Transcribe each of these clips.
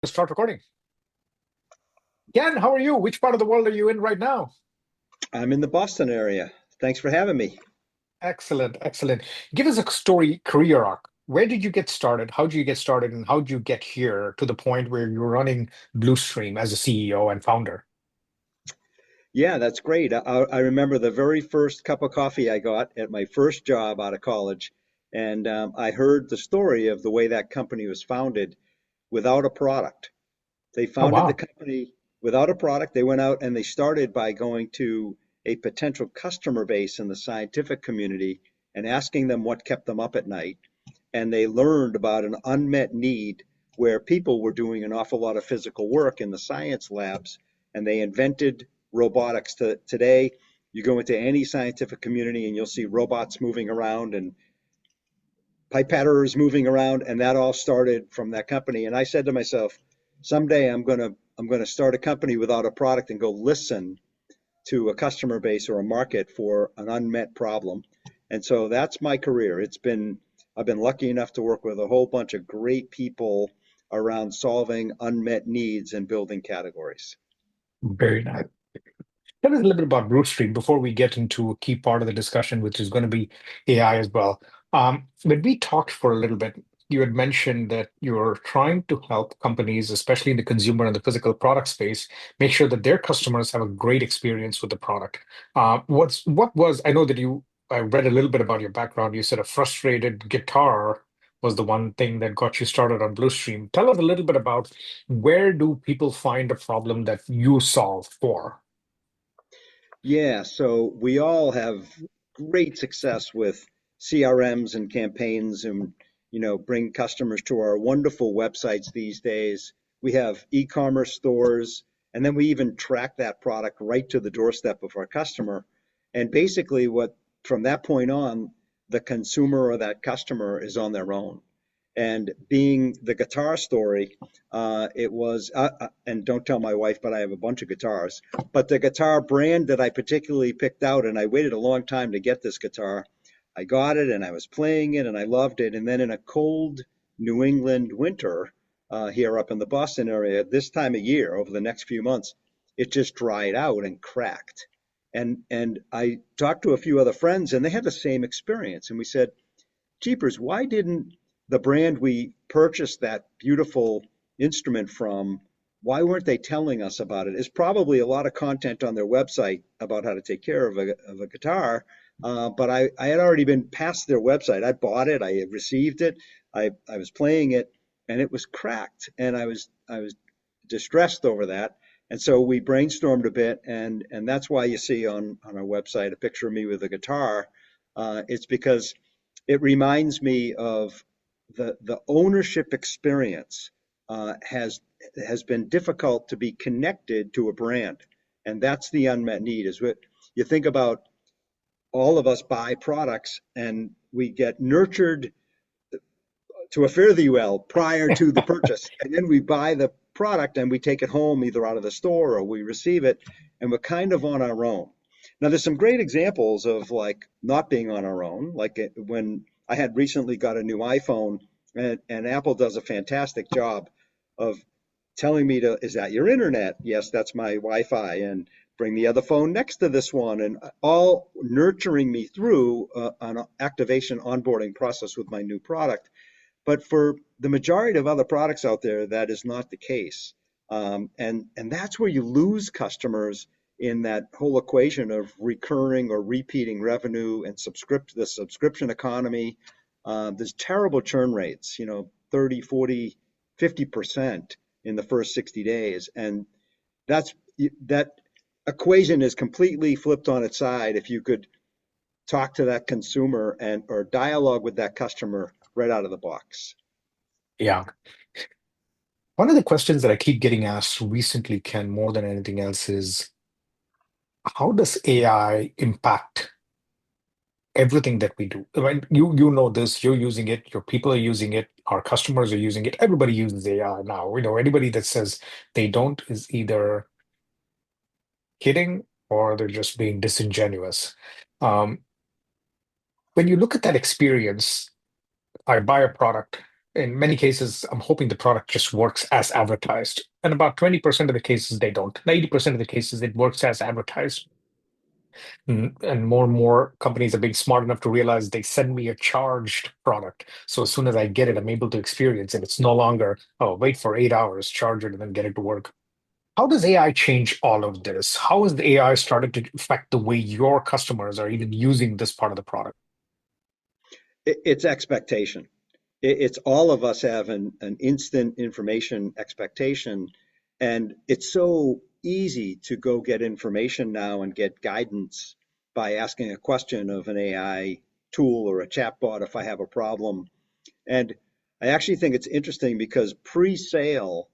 Start recording. Ken, how are you? Which part of the world are you in right now? I'm in the Boston area. Thanks for having me. Excellent, excellent. Give us a story, career arc. Where did you get started? How did you get started? And how did you get here to the point where you're running Bluestream as a CEO and founder? Yeah, that's great. I remember the very first cup of coffee I got at my first job out of college, and I heard the story of the way that company was founded without a product. They Oh, founded the wow. company without a product. They went out and they started by going to a potential customer base in the scientific community and asking them what kept them up at night. And they learned about an unmet need where people were doing an awful lot of physical work in the science labs, and they invented robotics. Today, you go into any scientific community and you'll see robots moving around and pipetteters moving around, and that all started from that company. And I said to myself, someday I'm gonna start a company without a product and go listen to a customer base or a market for an unmet problem. And so that's my career. I've been lucky enough to work with a whole bunch of great people around solving unmet needs and building categories. Very nice. Tell us a little bit about Bluestream before we get into a key part of the discussion, which is going to be AI as well. When we talked for a little bit, you had mentioned that you're trying to help companies, especially in the consumer and the physical product space, make sure that their customers have a great experience with the product. I know that I read a little bit about your background. You said a frustrated guitar was the one thing that got you started on Bluestream. Tell us a little bit about where do people find a problem that you solve for? Yeah, so we all have great success with CRMs and campaigns and bring customers to our wonderful websites these days. We have e-commerce stores, and then we even track that product right to the doorstep of our customer. And basically what from that point on, the consumer or that customer is on their own. And being the guitar story, it was, and don't tell my wife, but I have a bunch of guitars. But the guitar brand that I particularly picked out, and I waited a long time to get this guitar, I got it and I was playing it and I loved it. And then in a cold New England winter, here up in the Boston area, this time of year, over the next few months, it just dried out and cracked. And I talked to a few other friends and they had the same experience. And we said, Jeepers, why didn't the brand we purchased that beautiful instrument from, why weren't they telling us about it? There's probably a lot of content on their website about how to take care of a guitar, but I had already been past their website. I bought it, I received it, I was playing it, and it was cracked, and I was distressed over that. And so we brainstormed a bit, and that's why you see on our website a picture of me with a guitar. It's because it reminds me of the ownership experience has been difficult to be connected to a brand, and that's the unmet need. Is what you think about. All of us buy products, and we get nurtured to a fare thee well prior to the purchase, and then we buy the product and we take it home either out of the store or we receive it, and we're kind of on our own. Now, there's some great examples of like not being on our own. When I had recently got a new iPhone, and Apple does a fantastic job of telling me to, is that your internet? Yes, that's my Wi-Fi, and bring the other phone next to this one, and all nurturing me through an activation onboarding process with my new product. But for the majority of other products out there, that is not the case. And that's where you lose customers in that whole equation of recurring or repeating revenue and the subscription economy. There's terrible churn rates, 30, 40, 50% in the first 60 days. And that's that equation is completely flipped on its side if you could talk to that consumer and or dialogue with that customer right out of the box. Yeah. One of the questions that I keep getting asked recently, Ken, more than anything else, is how does AI impact everything that we do? I mean, you know this, you're using it, your people are using it, our customers are using it, everybody uses AI now. Anybody that says they don't is either kidding or they're just being disingenuous. Um, when you look at that experience, I buy a product. in many cases, I'm hoping the product just works as advertised. And about 20% of the cases, they don't. 90% of the cases, it works as advertised. And more companies are being smart enough to realize they send me a charged product. So as soon as I get it, I'm able to experience it. It's no longer, oh, wait for 8 hours, charge it, and then get it to work. How does AI change all of this? How has the AI started to affect the way your customers are even using this part of the product? It's expectation. It's all of us have an instant information expectation, and it's so easy to go get information now and get guidance by asking a question of an AI tool or a chatbot if I have a problem. And I actually think it's interesting because pre-sale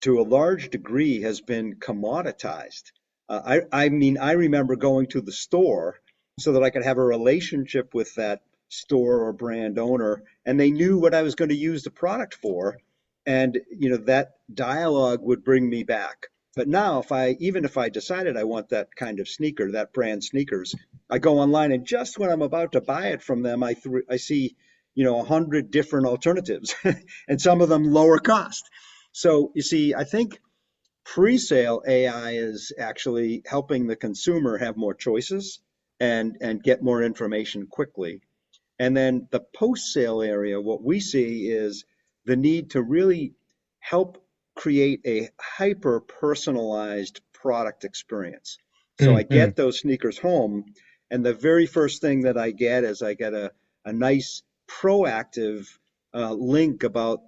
to a large degree has been commoditized. I mean, I remember going to the store so that I could have a relationship with that store or brand owner, and they knew what I was going to use the product for, and that dialogue would bring me back. But now, even if I decided I want that kind of sneaker, that brand sneakers, I go online and just when I'm about to buy it from them, I see 100 different alternatives, and some of them lower cost. So you see, I think pre-sale AI is actually helping the consumer have more choices and get more information quickly. And then the post-sale area, what we see is the need to really help create a hyper-personalized product experience. So I Mm-hmm. get those sneakers home, and the very first thing that I get is I get a nice proactive link about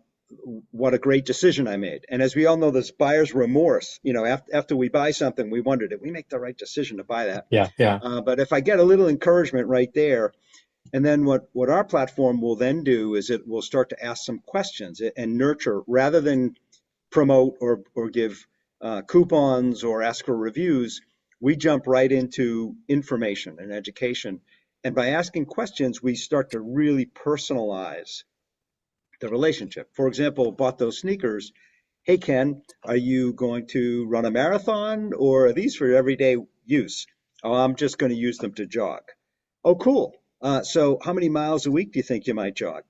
what a great decision I made. And as we all know, there's buyer's remorse. After we buy something, we wonder, did we make the right decision to buy that? Yeah, yeah. But if I get a little encouragement right there, and then what our platform will then do is it will start to ask some questions and nurture rather than promote or give coupons or ask for reviews. We jump right into information and education. And by asking questions, we start to really personalize the relationship. For example, bought those sneakers. Hey, Ken, are you going to run a marathon or are these for everyday use? Oh, I'm just going to use them to jog. Oh, cool. So how many miles a week do you think you might jog?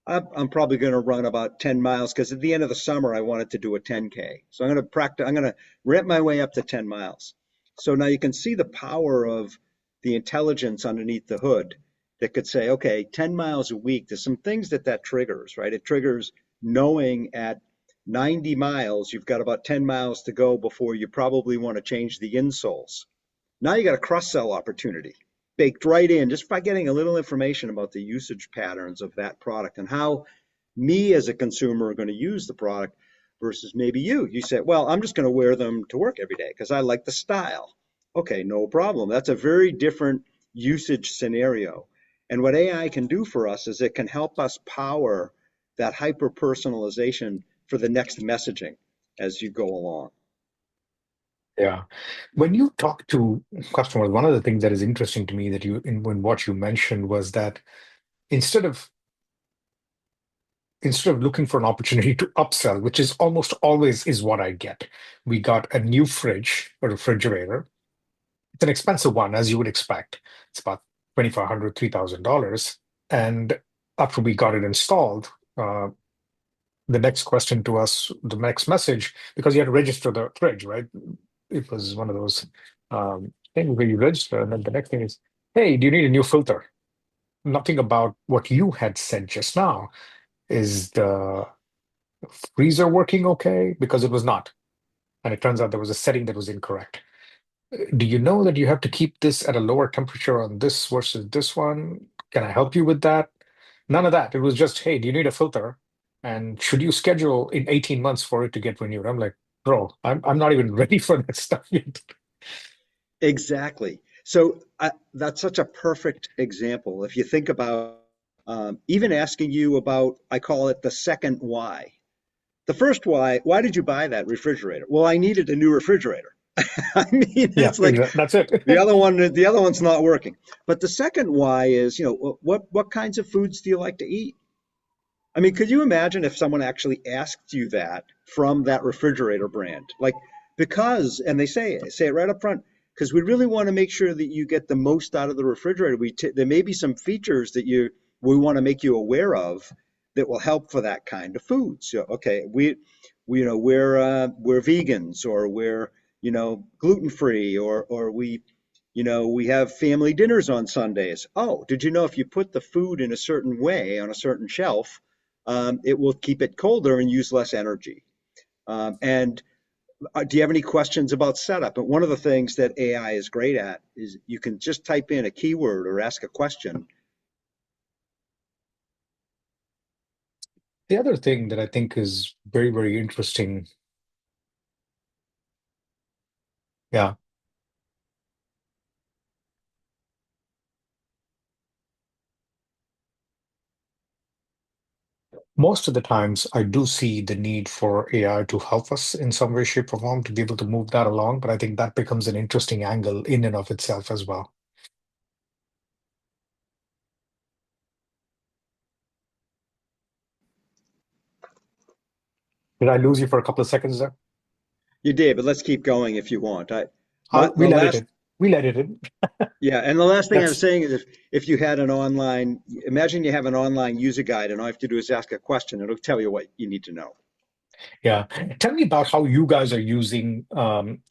I'm probably going to run about 10 miles because at the end of the summer, I wanted to do a 10K. So I'm going to practice, I'm going to ramp my way up to 10 miles. So now you can see the power of the intelligence underneath the hood that could say, okay, 10 miles a week, there's some things that triggers, right? It triggers knowing at 90 miles, you've got about 10 miles to go before you probably want to change the insoles. Now you got a cross-sell opportunity baked right in just by getting a little information about the usage patterns of that product and how me as a consumer are going to use the product versus maybe you. You say, well, I'm just going to wear them to work every day because I like the style. Okay, no problem. That's a very different usage scenario. And what AI can do for us is it can help us power that hyper personalization for the next messaging as you go along. Yeah. When you talk to customers, one of the things that is interesting to me that when what you mentioned was that instead of instead of looking for an opportunity to upsell, which is almost always is what I get, we got a new fridge, a refrigerator. It's an expensive one, as you would expect. It's about $2,500, $3,000. And after we got it installed, the next question to us, the next message, because you had to register the fridge, right? It was one of those things where you register, and then the next thing is, hey, do you need a new filter? Nothing about what you had said just now. Is the freezer working okay? Because it was not. And it turns out there was a setting that was incorrect. Do you know that you have to keep this at a lower temperature on this versus this one? Can I help you with that? None of that. It was just, hey, do you need a filter? And should you schedule in 18 months for it to get renewed? I'm like, bro, I'm not even ready for that stuff yet. Exactly. So that's such a perfect example. If you think about even asking you about, I call it the second why. The first why did you buy that refrigerator? Well, I needed a new refrigerator. I mean, Yeah, it's like exactly. That's it. the other one's not working. But the second why is, what kinds of foods do you like to eat? I mean, could you imagine if someone actually asked you that from that refrigerator brand? Like, because, and they say it right up front, because we really want to make sure that you get the most out of the refrigerator. There may be some features that we want to make you aware of that will help for that kind of food. So, okay, we're vegans, or we're, gluten free, or we have family dinners on Sundays. Oh, did you know if you put the food in a certain way on a certain shelf, it will keep it colder and use less energy? And Do you have any questions about setup? And one of the things that AI is great at is you can just type in a keyword or ask a question. The other thing that I think is very, very interesting, yeah, most of the times I do see the need for AI to help us in some way, shape, or form to be able to move that along. But I think that becomes an interesting angle in and of itself as well. Did I lose you for a couple of seconds there? You did, but let's keep going if you want. The We'll edit last, it. We'll edit it. yeah, and the last thing I was That's saying is if you had an online, imagine you have an online user guide, and all you have to do is ask a question. It'll tell you what you need to know. Yeah. Tell me about how you guys are using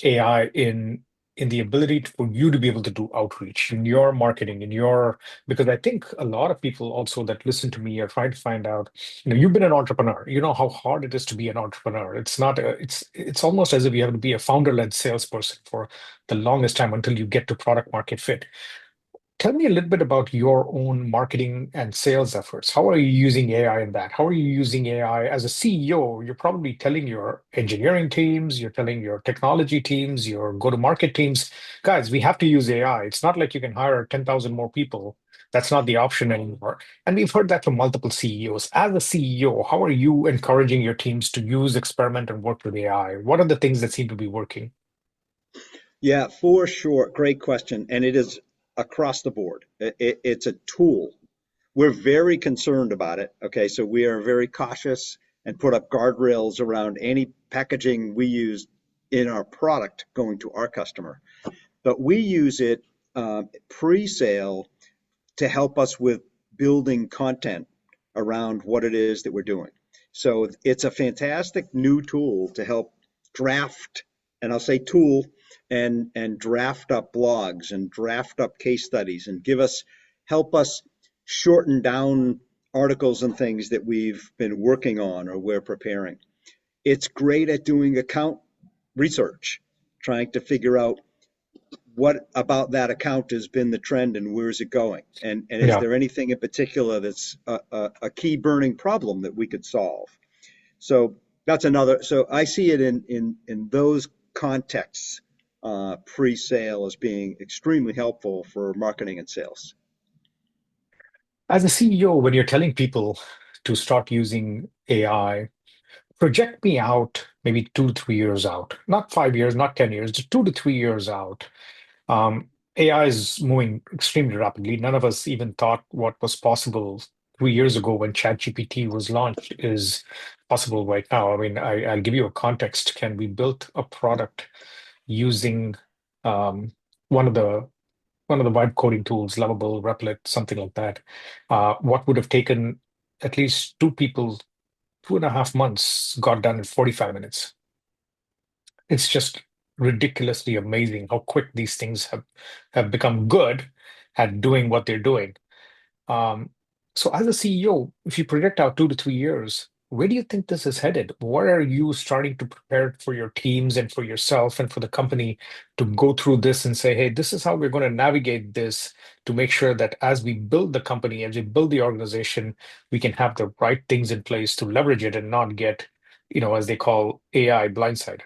AI in the ability for you to be able to do outreach in your marketing, in your because I think a lot of people also that listen to me are trying to find out, you've been an entrepreneur. You know how hard it is to be an entrepreneur. It's almost as if you have to be a founder-led salesperson for the longest time until you get to product market fit. Tell me a little bit about your own marketing and sales efforts. How are you using AI in that? How are you using AI as a CEO? You're probably telling your engineering teams, you're telling your technology teams, your go-to-market teams, guys, we have to use AI. It's not like you can hire 10,000 more people. That's not the option anymore. And we've heard that from multiple CEOs. As a CEO, how are you encouraging your teams to use, experiment, and work with AI? What are the things that seem to be working? Yeah, for sure. Great question. And it is across the board. It's a tool. We're very concerned about it. Okay, so we are very cautious and put up guardrails around any packaging we use in our product going to our customer. But we use it pre-sale to help us with building content around what it is that we're doing. So it's a fantastic new tool to help draft, and I'll say tool, and draft up blogs and draft up case studies and help us shorten down articles and things that we've been working on or we're preparing. It's great at doing account research, trying to figure out what about that account has been the trend and where's it going? And is Yeah. there anything in particular that's a key burning problem that we could solve? So that's another. So I see it in those contexts, pre-sale as being extremely helpful for marketing and sales. As a CEO, when you're telling people to start using AI, project me out maybe 2 to 3 years out, not 5 years, not 10 years, just 2 to 3 years out. Um, AI is moving extremely rapidly. None of us even thought what was possible 3 years ago when ChatGPT was launched is possible right now. I mean, I'll give you a context. Ken, we built a product using um, one of the one of the vibe coding tools, Lovable, Replit, something like that. What would have taken at least two people 2.5 months got done in 45 minutes. It's just ridiculously amazing how quick these things have become good at doing what they're doing. Um, so as a CEO, if you project out 2 to 3 years, where do you think this is headed? What are you starting to prepare for your teams and for yourself and for the company to go through this and say, hey, this is how we're going to navigate this to make sure that as we build the company, as we build the organization, we can have the right things in place to leverage it and not get, as they call AI blindsided.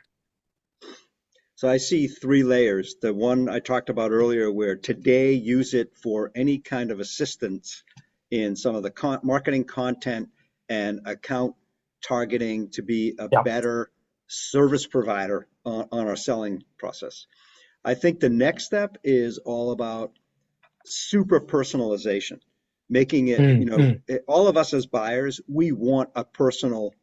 So I see three layers. The one I talked about earlier, where today use it for any kind of assistance in some of the marketing content and account targeting to be a Yeah. better service provider on our selling process. I think the next step is all about super personalization, making it, Mm. all of us as buyers, we want a personal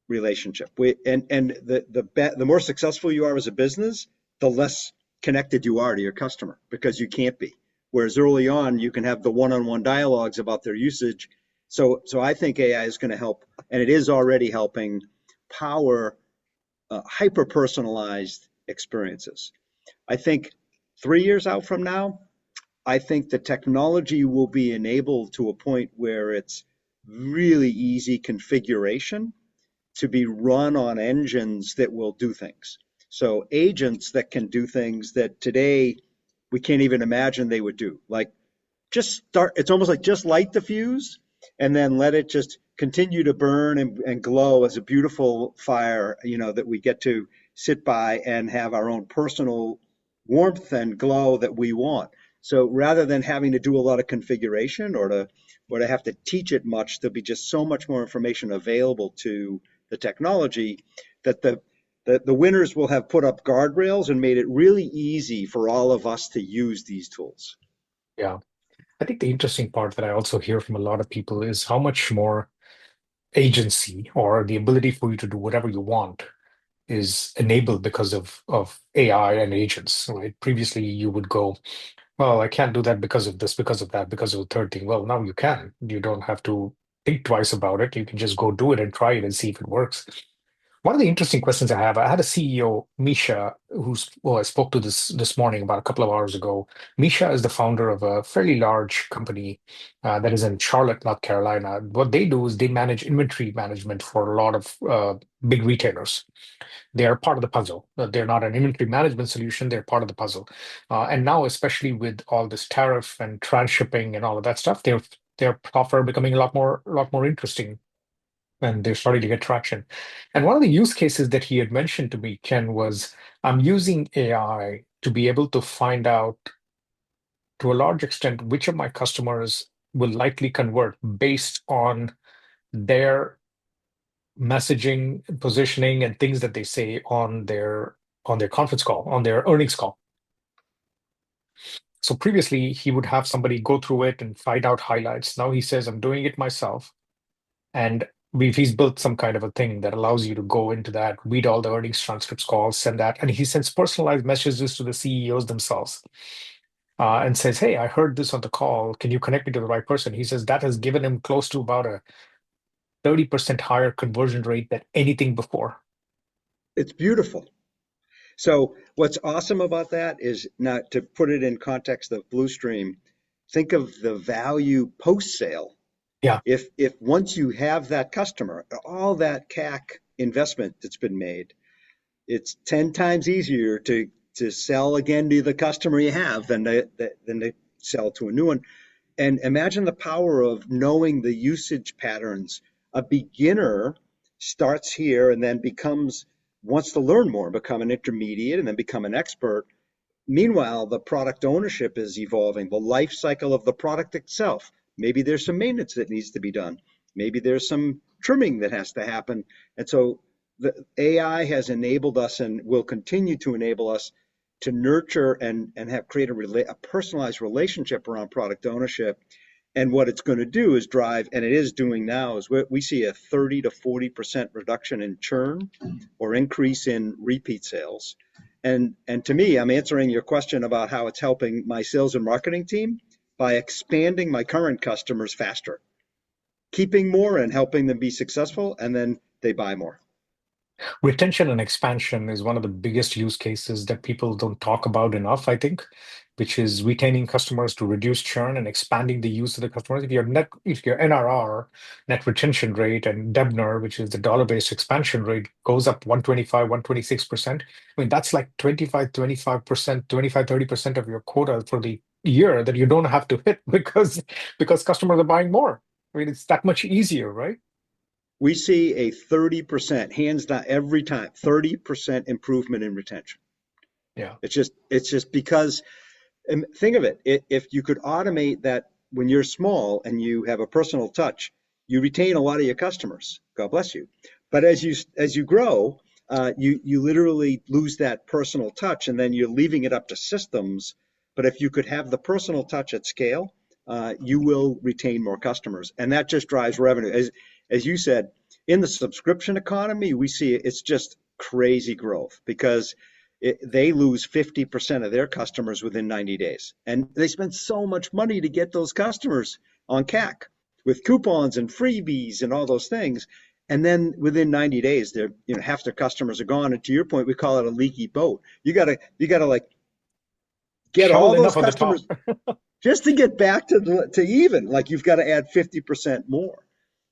relationship. The more successful you are as a business, the less connected you are to your customer because you can't be. Whereas early on, you can have the one-on-one dialogues about their usage, So I think AI is going to help, and it is already helping power hyper personalized experiences. I think 3 years out from now, I think the technology will be enabled to a point where it's really easy configuration to be run on engines that will do things. So agents that can do things that today we can't even imagine they would do. Like just start, it's almost like just light the fuse and then let it just continue to burn and glow as a beautiful fire, that we get to sit by and have our own personal warmth and glow that we want. So rather than having to do a lot of configuration or to have to teach it much, there'll be just so much more information available to the technology that the winners will have put up guardrails and made it really easy for all of us to use these tools. Yeah. I think the interesting part that I also hear from a lot of people is how much more agency or the ability for you to do whatever you want is enabled because of AI and agents, right? Previously, you would go, well, I can't do that because of this, because of that, because of the third thing. Well, now you can. You don't have to think twice about it. You can just go do it and try it and see if it works. One of the interesting questions I had a CEO, Misha, who I spoke to this morning about a couple of hours ago. Misha is the founder of a fairly large company that is in Charlotte, North Carolina. What they do is they manage inventory management for a lot of big retailers. They are part of the puzzle. They're not an inventory management solution. They're part of the puzzle. And now, especially with all this tariff and transshipping and all of that stuff, their software becoming a lot more interesting, and they're starting to get traction. And one of the use cases that he had mentioned to me, Ken, was I'm using AI to be able to find out to a large extent which of my customers will likely convert based on their messaging, positioning, and things that they say on their conference call, on their earnings call. So previously, he would have somebody go through it and find out highlights. Now he says, I'm doing it myself. And he's built some kind of a thing that allows you to go into that, read all the earnings transcripts, calls, send that. And he sends personalized messages to the CEOs themselves and says, hey, I heard this on the call. Can you connect me to the right person? He says that has given him close to about a 30% higher conversion rate than anything before. It's beautiful. So what's awesome about that is, not to put it in context of Bluestream, think of the value post sale. Yeah. If once you have that customer, all that CAC investment that's been made, it's 10 times easier to sell again to the customer you have than to sell to a new one. And imagine the power of knowing the usage patterns. A beginner starts here and then wants to learn more, become an intermediate, and then become an expert. Meanwhile, the product ownership is evolving, the life cycle of the product itself. Maybe there's some maintenance that needs to be done. Maybe there's some trimming that has to happen. And so the AI has enabled us and will continue to enable us to nurture and create a personalized relationship around product ownership. And what it's going to do is drive, and it is doing now, is we see a 30 to 40% reduction in churn or increase in repeat sales. And to me, I'm answering your question about how it's helping my sales and marketing team by expanding my current customers faster, keeping more and helping them be successful, and then they buy more. Retention and expansion is one of the biggest use cases that people don't talk about enough, I think, which is retaining customers to reduce churn and expanding the use of the customers. If your NRR, net retention rate, and DBNER, which is the dollar-based expansion rate, goes up 125, 126%, I mean, that's like 25, 25%, 25, 30% of your quota for the year that you don't have to hit because customers are buying more. I mean, it's that much easier, right? We see a 30%, hands down, every time, 30% improvement in retention. Yeah. It's just because, and think of it, if you could automate that when you're small and you have a personal touch, you retain a lot of your customers. God bless you. But as you grow, you literally lose that personal touch, and then you're leaving it up to systems. But if you could have the personal touch at scale, you will retain more customers, and that just drives revenue. As you said, in the subscription economy, we see it's just crazy growth because they lose 50% of their customers within 90 days. And they spend so much money to get those customers on CAC. with coupons and freebies and all those things. And then within 90 days, they're, half their customers are gone. And to your point, we call it a leaky boat. You gotta like get Shovel all those enough on the top. customers just to get back to even. Like you've got to add 50% more.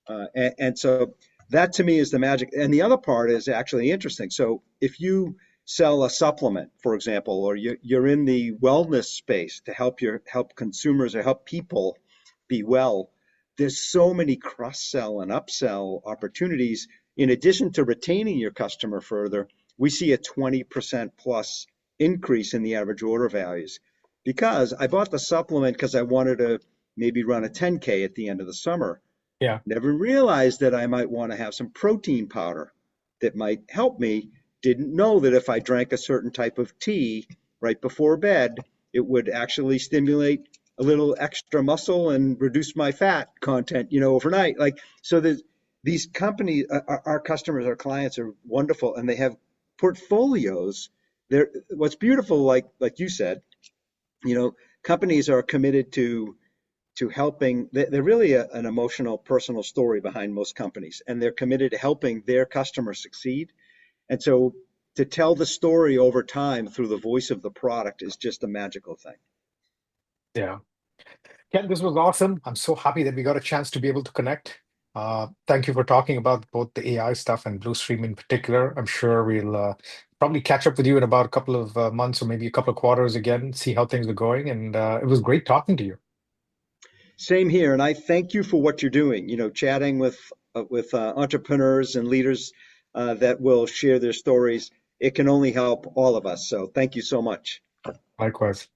And so that to me is the magic. And the other part is actually interesting. So if you sell a supplement, for example, or you're in the wellness space to help consumers or help people be well, there's so many cross-sell and upsell opportunities. In addition to retaining your customer further, we see a 20% plus increase in the average order values because I bought the supplement because I wanted to maybe run a 10K at the end of the summer. Yeah. Never realized that I might want to have some protein powder that might help me. Didn't know that if I drank a certain type of tea right before bed, it would actually stimulate a little extra muscle and reduce my fat content, overnight. Like, so there's these companies, our customers, our clients are wonderful and they have portfolios. What's beautiful, like you said, companies are committed to helping. They're really an emotional, personal story behind most companies, and they're committed to helping their customers succeed. And so to tell the story over time through the voice of the product is just a magical thing. Yeah. Ken, this was awesome. I'm so happy that we got a chance to be able to connect. Thank you for talking about both the AI stuff and Bluestream in particular. I'm sure we'll probably catch up with you in about a couple of months or maybe a couple of quarters again, see how things are going. And it was great talking to you. Same here, and I thank you for what you're doing. Chatting with entrepreneurs and leaders that will share their stories. It can only help all of us. So thank you so much. Likewise.